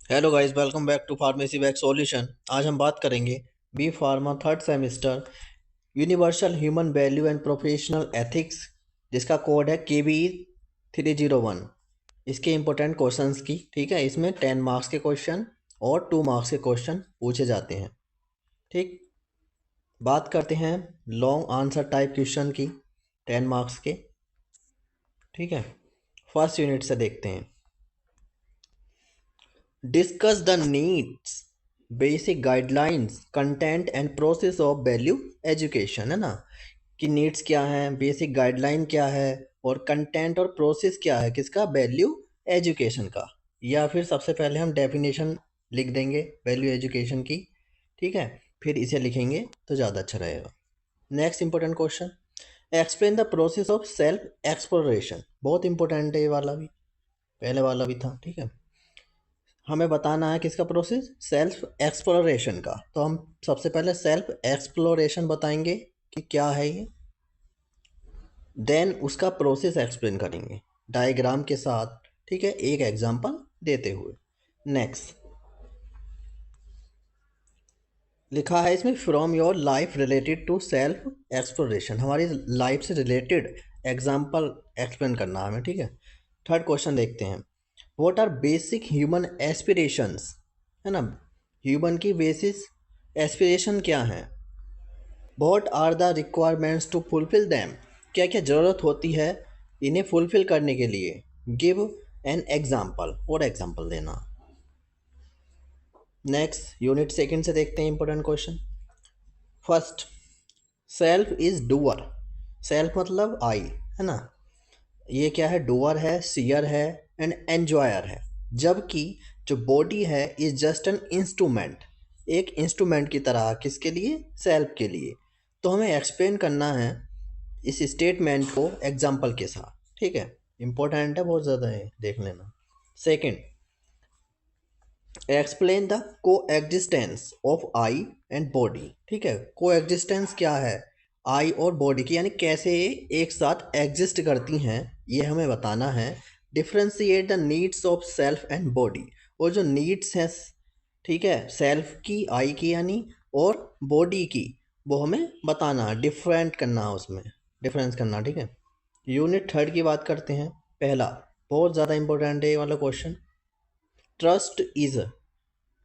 Hello guys, welcome back to pharmacy back solution. आज हम बात करेंगे B pharma third semester universal human value and professional ethics, जिसका code है KB 301। इसके इंपॉर्टेंट क्वेश्चंस की, ठीक है, इसमें 10 मार्क्स के क्वेश्चन और 2 मार्क्स के क्वेश्चन पूछे जाते हैं। ठीक, बात करते हैं लॉन्ग आंसर टाइप क्वेश्चन की, 10 मार्क्स के। ठीक है, फर्स्ट यूनिट से देखते हैं। Discuss the needs, basic guidelines, content and process of value education, है ना, कि नीड्स क्या है, बेसिक गाइडलाइन क्या है और कंटेंट और प्रोसेस क्या है किसका, वैल्यू एजुकेशन का। या फिर सबसे पहले हम डेफिनेशन लिख देंगे वैल्यू एजुकेशन की, ठीक है, फिर इसे लिखेंगे तो ज़्यादा अच्छा रहेगा। Next important question, explain the process of self exploration. बहुत इंपॉर्टेंट है ये वाला भी, पहले वाला भी था। ठीक है, हमें बताना है किसका प्रोसेस, सेल्फ एक्सप्लोरेशन का। तो हम सबसे पहले सेल्फ एक्सप्लोरेशन बताएंगे कि क्या है ये, देन उसका प्रोसेस एक्सप्लेन करेंगे डायग्राम के साथ, ठीक है, एक एग्जांपल देते हुए। नेक्स्ट लिखा है इसमें, from your life related to self exploration, हमारी लाइफ से रिलेटेड एग्जांपल एक्सप्लेन करना है हमें। ठीक है, थर्ड क्वेश्चन देखते हैं। What are basic human aspirations, है ना, ह्यूमन की बेसिस एस्पिरेशन क्या है। What are the requirements to fulfil them, क्या क्या ज़रूरत होती है इन्हें फुलफिल करने के लिए। गिव एन एग्जाम्पल, और एग्जाम्पल देना। नेक्स्ट यूनिट सेकंड से देखते हैं important question. First, self is doer. Self मतलब आई, है ना, ये क्या है, डूअर है, सीयर है एंड एंजॉयर है। जबकि जो बॉडी है इज जस्ट एन इंस्ट्रूमेंट, एक इंस्ट्रूमेंट की तरह, किसके लिए, सेल्फ के लिए। तो हमें एक्सप्लेन करना है इस स्टेटमेंट को एग्जाम्पल के साथ। ठीक है, इंपॉर्टेंट है बहुत ज़्यादा है, देख लेना। सेकंड, एक्सप्लेन द को existence of I and body. ठीक है, को एग्जिस्टेंस क्या है आई और बॉडी की, यानी कैसे ये एक साथ एग्जिस्ट करती हैं, ये हमें बताना है। Differentiate the needs of self and body, और जो नीड्स हैं, ठीक है, सेल्फ की, आई की यानी, और बॉडी की, वो हमें बताना है, डिफरेंट करना है उसमें, डिफरेंस करना। ठीक है, यूनिट थर्ड की बात करते हैं। पहला बहुत ज़्यादा इंपॉर्टेंट है ये वाला question. Trust is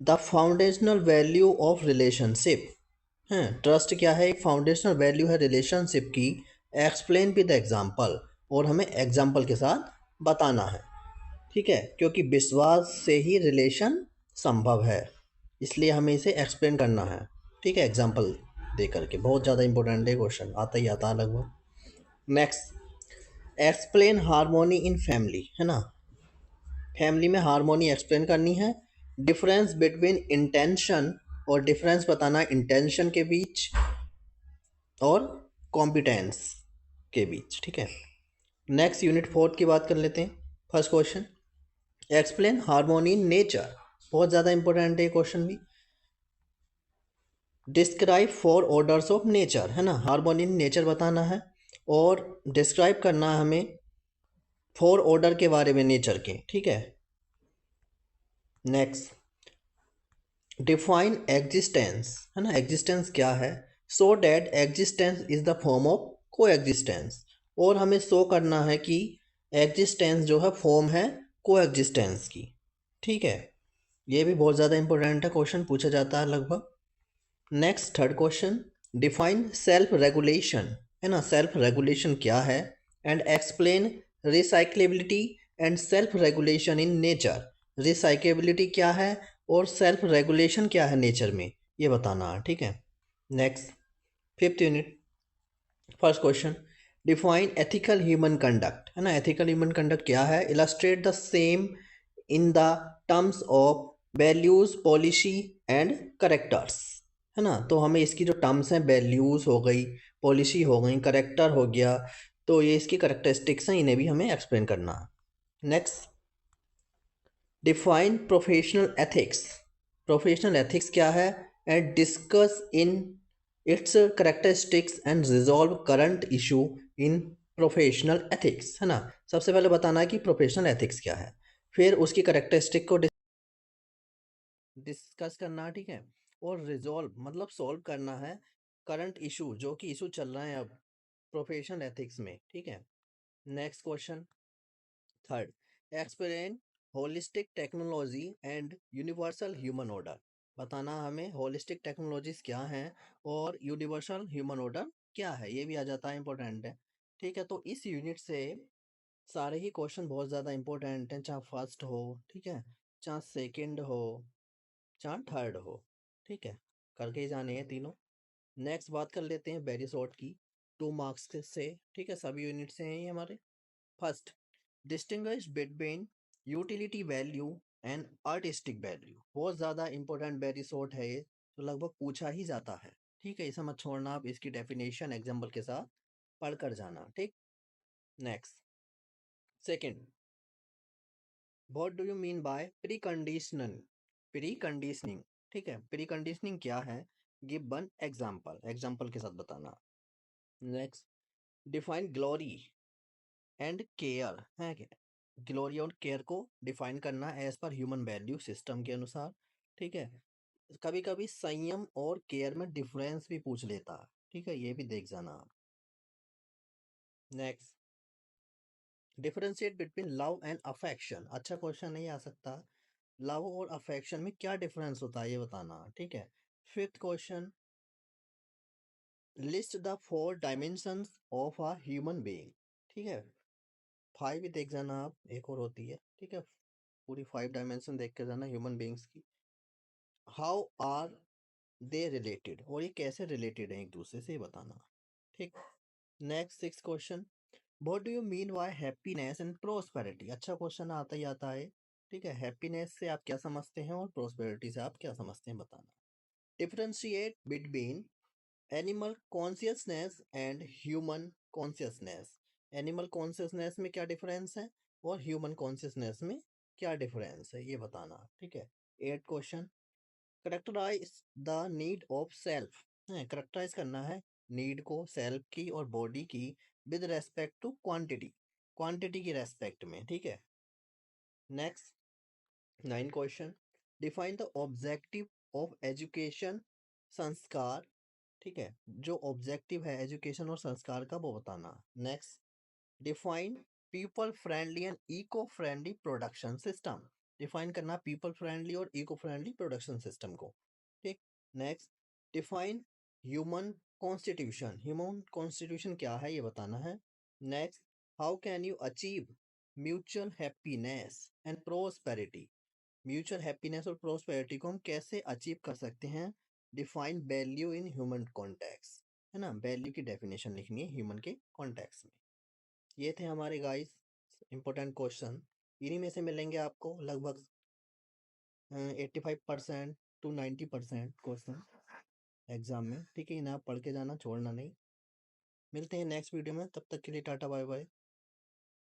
the foundational value of relationship. हैं, ट्रस्ट क्या है, एक फाउंडेशनल वैल्यू है रिलेशनशिप की। एक्सप्लेन विद एग्जाम्पल, और हमें एग्जाम्पल के साथ बताना है। ठीक है, क्योंकि विश्वास से ही रिलेशन संभव है, इसलिए हमें इसे एक्सप्लेन करना है। ठीक है, एग्जाम्पल दे करके। बहुत ज़्यादा इंपॉर्टेंट है क्वेश्चन, आता ही आता है लगभग। Next, explain harmony in family, है ना, फैमिली में हारमोनी एक्सप्लेन करनी है। डिफरेंस बिटवीन इंटेंशन, और डिफरेंस बताना इंटेंशन के बीच और कॉम्पिटेंस के बीच। ठीक है, नेक्स्ट यूनिट फोर्थ की बात कर लेते हैं। First question, explain harmony in nature. बहुत ज़्यादा इंपॉर्टेंट है क्वेश्चन भी। Describe four orders of nature, है ना, हारमोनी इन नेचर बताना है और डिस्क्राइब करना है हमें फोर ऑर्डर के बारे में नेचर के। ठीक है, नेक्स्ट, डिफाइन एग्जिस्टेंस, है ना, एग्जिस्टेंस क्या है। So that existence is the form of को एग्जिस्टेंस, और हमें शो करना है कि एग्जिस्टेंस जो है फॉर्म है को एग्जिस्टेंस की। ठीक है, ये भी बहुत ज़्यादा इंपॉर्टेंट है, क्वेश्चन पूछा जाता है लगभग। Next third question, define self regulation, है ना, सेल्फ रेगुलेशन क्या है, and explain recyclability and self regulation in nature. Recyclability क्या है और सेल्फ रेगुलेशन क्या है नेचर में, ये बताना है। ठीक है, next fifth unit, first question, define ethical human conduct, है ना, एथिकल ह्यूमन कंडक्ट क्या है। Illustrate the same in the terms of values, policy and characters, है ना। तो हमें इसकी जो टर्म्स हैं, वैल्यूज हो गई, पॉलिसी हो गई, करेक्टर हो गया, तो ये इसकी करेक्टरिस्टिक्स हैं, इन्हें भी हमें एक्सप्लेन करना है। Next, define professional ethics. Professional ethics क्या है, and discuss in its characteristics and resolve current issue in professional ethics, है ना। सबसे पहले बताना है कि प्रोफेशनल एथिक्स क्या है, फिर उसकी करेक्टरिस्टिक को डिस्कस करना, ठीक है, और रिजॉल्व मतलब सॉल्व करना है करंट इशू, जो कि इशू चल रहा है अब प्रोफेशनल एथिक्स में, ठीक है। Next question third, explain holistic technology and universal human order. बताना हमें होलिस्टिक टेक्नोलॉजीज क्या हैं और यूनिवर्सल ह्यूमन ऑर्डर क्या है, ये भी आ जाता है, इंपॉर्टेंट है, ठीक है। तो इस यूनिट से सारे ही क्वेश्चन बहुत ज़्यादा इंपॉर्टेंट हैं, चाहे फर्स्ट हो, ठीक है, चाहे सेकंड हो, चाहे थर्ड हो, ठीक है, करके ही जाने हैं तीनों। नेक्स्ट बात कर लेते हैं वेरी शॉर्ट की, 2 मार्क्स से, ठीक है, सभी यूनिट से हैं ये हमारे। First, distinguish between utility value and artistic value. बहुत ज़्यादा इंपॉर्टेंट वेरी शॉर्ट है ये, तो लगभग पूछा ही जाता है, ठीक है, इसे मत छोड़ना आप, इसकी डेफिनेशन एग्जाम्पल के साथ पढ़कर जाना, ठीक। Next, second, what do you mean by pre conditioning, ठीक है, प्री कंडीशनिंग क्या है, गिव वन एग्जाम्पल के साथ बताना। Next, define glory and care है क्या, ग्लोरी और केयर को डिफाइन करना as per human value system के अनुसार, ठीक है। कभी कभी संयम और केयर में डिफरेंस भी पूछ लेता है, ठीक है, ये भी देख जाना आप। Next, differentiate between love and affection, अच्छा क्वेश्चन नहीं आ सकता, लव और अफेक्शन में क्या डिफरेंस होता है ये बताना, ठीक है। Fifth question, list the 4 dimensions of a human being, ठीक है, 5 भी देख जाना आप, एक और होती है, ठीक है, पूरी 5 डायमेंशन देख के जाना ह्यूमन बीइंग्स की। हाउ आर दे रिलेटेड, और ये कैसे रिलेटेड है एक दूसरे से, ये बताना, ठीक। Next 6 question, what do you mean by happiness and prosperity, अच्छा क्वेश्चन आता ही आता है, ठीक है, हैप्पीनेस से आप क्या समझते हैं और प्रोस्पेरिटी से आप क्या समझते हैं बताना। Differentiate between animal consciousness and human consciousness, animal consciousness में क्या डिफरेंस है और ह्यूमन कॉन्शियसनेस में क्या डिफरेंस है, ये बताना, ठीक है। 8 question, characterise the need of self, characterise करना है नीड को सेल्फ की और बॉडी की with respect to quantity, quantity की रेस्पेक्ट में, ठीक है। Next 9 question, define the objective of education संस्कार, ठीक है, जो ऑब्जेक्टिव है एजुकेशन और संस्कार का वो बताना। Next, define people friendly and eco friendly production system, define करना पीपल फ्रेंडली और इको फ्रेंडली प्रोडक्शन सिस्टम को, ठीक। नेक्स्ट, डिफाइन ह्यूमन कॉन्स्टिट्यूशन क्या है ये बताना है। Next, how can you achieve mutual happiness and prosperity, mutual happiness और प्रोस्पेरिटी को हम कैसे अचीव कर सकते हैं। Define value in human context, है ना, वैल्यू की डेफिनेशन लिखनी है ह्यूमन के कॉन्टेक्स्ट में। ये थे हमारे गाइस इंपॉर्टेंट क्वेश्चन, इन्हीं में से मिलेंगे आपको लगभग 85% टू 90% क्वेश्चन एग्जाम में, ठीक है, इन्हें आप पढ़ के जाना, छोड़ना नहीं। मिलते हैं नेक्स्ट वीडियो में, तब तक के लिए टाटा बाय बाय।